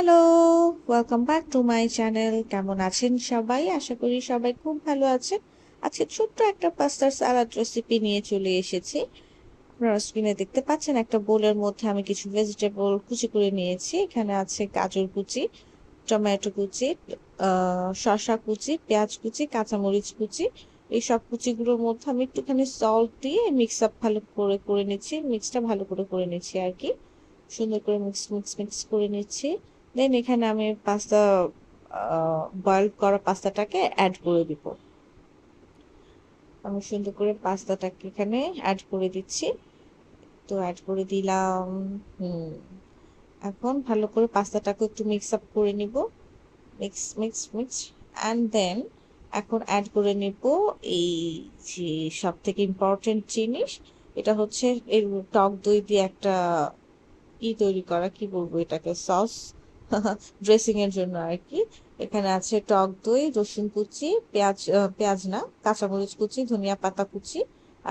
Hello, welcome back to my channel. কেমন আছেন সবাই? আশা করি সবাই খুব ভালো আছেন। আজকে ছোট্ট একটা পাস্তার সালাদ রেসিপি নিয়ে চলে এসেছি। আপনারা স্ক্রিনে দেখতে পাচ্ছেন একটা বোলের মধ্যে আমি কিছু ভেজিটেবল কুচি করে নিয়েছি। এখানে আছে গাজর কুচি, টমেটো কুচি, শসা কুচি, পেঁয়াজ কুচি, কাঁচামরিচ কুচি। এই সব কুচিগুলোর মধ্যে আমি একটুখানি সল্ট দিয়ে মিক্স আপ ভালো করে করে নিচ্ছি। মিক্সটা ভালো করে করে নিচ্ছি আর কি। সুন্দর করে মিক্স করে নিচ্ছি। দেন এখানে আমি পাস্তা বয়েল করা পাস্তাটাকে অ্যাড করে দিব। আমি সুন্দর করে পাস্তাটাকে এখানে অ্যাড করে দিচ্ছি। তো অ্যাড করে দিলাম। হুম এখন ভালো করে পাস্তাটাকে একটু মিক্স আপ করে নিব। মিক্স অ্যান্ড দেন এখন অ্যাড করে নিব এই যে সব থেকে ইম্পর্টেন্ট জিনিস, এটা হচ্ছে এই টক দই দিয়ে একটা তৈরি করা, কি বলবো এটাকে, সস ড্রেসিং এর জন্য আর কি। এখানে আছে টক দই, রসুন কুচি, পেঁয়াজ না, কাঁচামরিচ কুচি, ধনিয়া পাতা কুচি,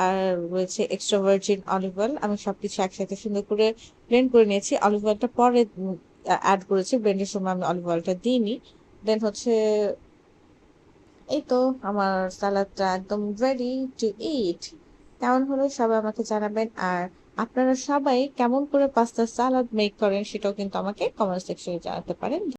আর রয়েছে এক্সট্রা ভার্জিন অলিভ অয়েল। আমি সবকিছু একসাথে সুন্দর করে ব্লেন্ড করে নিয়েছি। অলিভ অয়েলটা পরে অ্যাড করেছি, ব্লেন্ডের সময় আমি অলিভ অয়েলটা দিইনি। দেন হচ্ছে এই তো আমার সালাদটা একদম রেডি টু ইট। কেমন হলো সবাই আমাকে জানাবেন। আর আপনারা সবাই কেমন করে পাস্তা সালাদ মেক করেন সেটাও কিন্তু আমাকে কমেন্ট সেকশনে জানাতে পারেন।